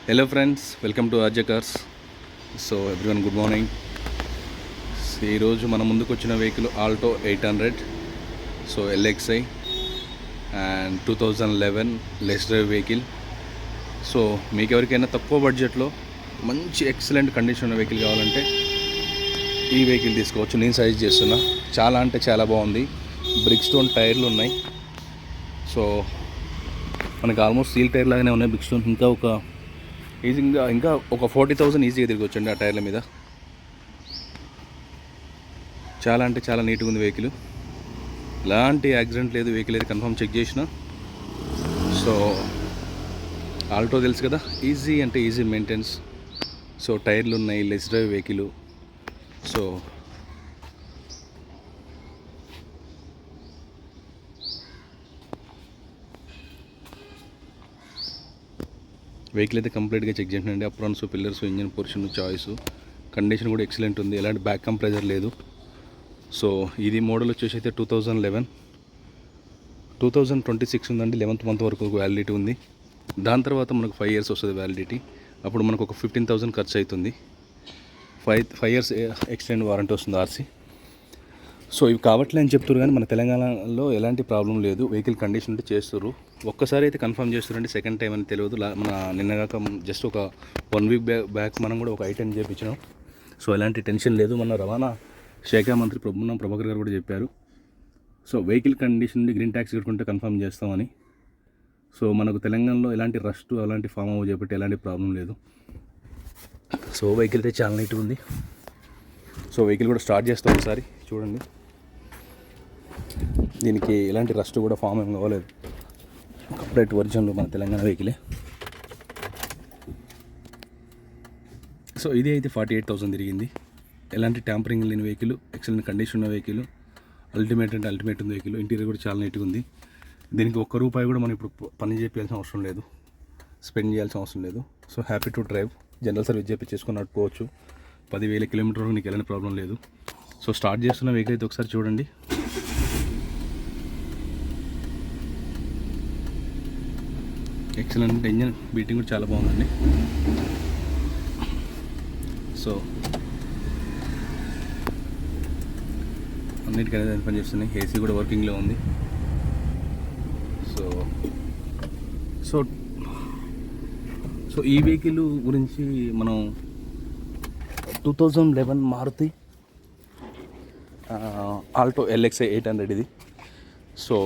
Hello friends, welcome to RJ cars. So everyone good morning. ఈరోజు మన ముందుకు వచ్చిన vehicle Alto 800. So LXi and 2011 less drive vehicle. So మీకు ఎవరికైనా తక్కువ బడ్జెట్లో మంచి ఎక్సలెంట్ కండిషన్ ఉన్న వెహికల్ కావాలంటే ఈ వెహికల్ తీసుకోవచ్చు. నేను సజెస్ట్ చేస్తున్నా. చాలా అంటే చాలా బాగుంది. బ్రిక్ స్టోన్ టైర్లు ఉన్నాయి. సో మనకి ఆల్మోస్ట్ సీల్ టైర్ లాగానే ఉన్నాయి. బ్రిక్ స్టోన్ ఇంకా ఒక 40,000 ఈజీగా తిరిగి వచ్చండి ఆ టైర్ల మీద. చాలా అంటే చాలా నీట్గా ఉంది వెహికల్. ఎలాంటి యాక్సిడెంట్ లేదు. వెహికల్ అయితే కన్ఫర్మ్ చెక్ చేసిన. సో ఆల్టో తెలుసు కదా, ఈజీ అంటే ఈజీ మెయింటెనెన్స్. సో టైర్లు ఉన్నాయి, less drive vehicle. So vehicle అయితే కంప్లీట్గా చెక్ చేయండి. Aprons, pillars, engine portion, choice, condition కూడా ఎక్సలెంట్ ఉంది. ఎలాంటి బ్యాక్ కంప్రెజర్ లేదు. సో ఇది మోడల్ వచ్చేసి అయితే 2011. 2026 ఉందండి. 11th మంత్ వరకు వ్యాలిడిటీ ఉంది. దాని తర్వాత మనకు 5 years వస్తుంది వ్యాలిడిటీ. అప్పుడు మనకు ఒక 15,000 ఖర్చు అవుతుంది. 5 years ఎక్స్టెండ్ వారంటీ వస్తుంది ఆర్సీ. సో ఇవి కావట్లే అని చెప్తారు, కానీ మన తెలంగాణలో ఎలాంటి ప్రాబ్లం లేదు. వెహికల్ కండిషన్ ఉంటే చేస్తారు. ఒక్కసారి అయితే కన్ఫర్మ్ చేస్తారండి, సెకండ్ టైం అని తెలియదు. మన నిన్నగాక జస్ట్ ఒక 1 week బ్యాక్ మనం కూడా ఒక ఐటెన్ చేయించినాం. సో ఎలాంటి టెన్షన్ లేదు. మన రవాణా శాఖ మంత్రి ప్రభాకర్ గారు కూడా చెప్పారు. సో వెహికల్ కండిషన్ నుండి గ్రీన్ ట్యాక్స్ కట్టుకుంటే కన్ఫర్మ్ చేస్తామని. సో మనకు తెలంగాణలో ఎలాంటి రస్ట్, అలాంటి ఫామ్ హౌస్ చేపట్టి ఎలాంటి ప్రాబ్లం లేదు. సో వెహికల్ అయితే చాలా నీట్గా ఉంది. సో వెహికల్ కూడా స్టార్ట్ చేస్తాం ఒకసారి చూడండి. దీనికి ఎలాంటి రస్ట్ కూడా ఫామ్ ఏం కావలేదు. కంప్లీట్ ఒరిజినల్ మన తెలంగాణ వెహికలే. సో ఇది అయితే 48,000 తిరిగింది. ఎలాంటి ట్యాంపరింగ్ లేని వెహికల్, ఎక్సలెంట్ కండిషన్ ఉన్న వెహికల్, అల్టిమేట్ అంటే అల్టిమేట్ ఉంది వెహికల్. ఇంటీరియర్ కూడా చాలా నీట్గా ఉంది. దీనికి ₹1 కూడా మనం ఇప్పుడు పని చేయాల్సిన అవసరం లేదు, స్పెండ్ చేయాల్సిన అవసరం లేదు. So happy to drive. General service చేసుకొని నడుపుకోవచ్చు. 10,000 కిలోమీటర్ వరకు నీకు ఎలాంటి ప్రాబ్లం లేదు. సో స్టార్ట్ చేస్తున్న వెహికల్ అయితే ఒకసారి చూడండి. ఎక్సలెంట్ ఇంజన్ బీటింగ్ కూడా చాలా బాగుందండి. సో అన్నిటికైనా పనిచేస్తున్నాయి. ఏసీ కూడా వర్కింగ్లో ఉంది. సో సో సో ఈ వెహికల్ గురించి మనం 2011 మారుతి ఆల్టో ఎల్ఎక్స్ఐ 800 ఇది. సో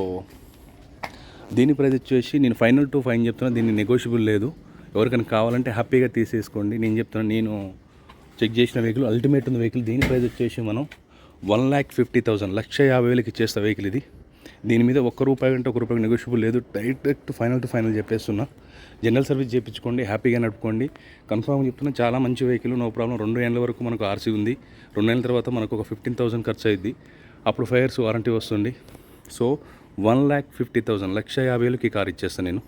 దీని ప్రైస్ వచ్చేసి నేను ఫైనల్ టు ఫైన్ చెప్తున్నా. దీన్ని నెగోషియబుల్ లేదు. ఎవరికైనా కావాలంటే హ్యాపీగా తీసేసుకోండి. నేను చెప్తున్నాను, నేను చెక్ చేసిన వెహికల్ అల్టిమేట్ ఉంది వెహికల్. దీని ప్రైస్ వచ్చేసి మనం 1,50,000 1,50,000 ఇచ్చేస్తా వెహికల్ ఇది. దీని మీద ₹1 అంటే ₹1 నెగోషియబుల్ లేదు. డైరెక్ట్ ఫైనల్ టు ఫైనల్ చెప్పేస్తున్నా. జనరల్ సర్వీస్ చేయించుకోండి, హ్యాపీగా నడుపుకోండి. కన్ఫర్మ్గా చెప్తున్నా, చాలా మంచి వెహికల్, నో ప్రాబ్లం. 2 ఏళ్ళ వరకు మనకు ఆర్సీ ఉంది. 2 ఏళ్ళ తర్వాత మనకు ఒక 15,000 ఖర్చు అయింది. అప్పుడు 5 years వారంటీ వస్తుంది. సో 1,50,000 1,50,000కి కార్ ఇచ్చేస్తాను నేను.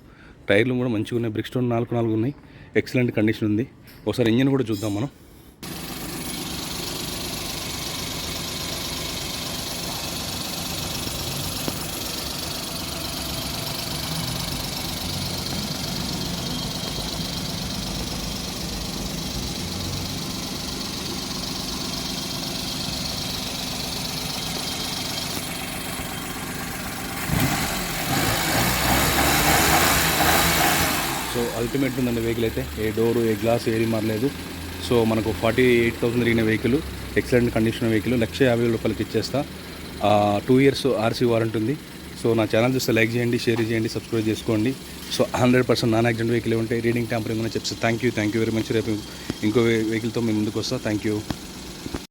టైర్లు కూడా మంచిగా ఉన్నాయి. బ్రిక్ స్టోన్ 4 ఉన్నాయి. ఎక్సలెంట్ కండిషన్ ఉంది. ఒకసారి ఇంజన్ కూడా చూద్దాం మనం. సో అల్టిమేట్ ఉందండి వెహికల్ అయితే. ఏ డోరు, ఏ గ్లాస్ ఏది మారలేదు. సో మనకు 48,000 తిరిగిన వెహికల్, ఎక్సలెంట్ కండిషన్ వెహికల్, ₹1,50,000 ఇచ్చేస్తా. 2 years ఆర్సీ వారంటీ ఉంది. సో నా ఛానల్ చూస్తే లైక్ చేయండి, షేర్ చేయండి, సబ్స్క్రైబ్ చేసుకోండి. సో 100% నాన్ యాక్సిడెంట్ వెహికల్ ఉంటే రీడింగ్ ట్యాంపరింగ్ అని చెప్తే థ్యాంక్ యూ వెరీ మచ్. రేపు ఇంకో వెహికల్తో మేము ముందుకు వస్తా. Thank you.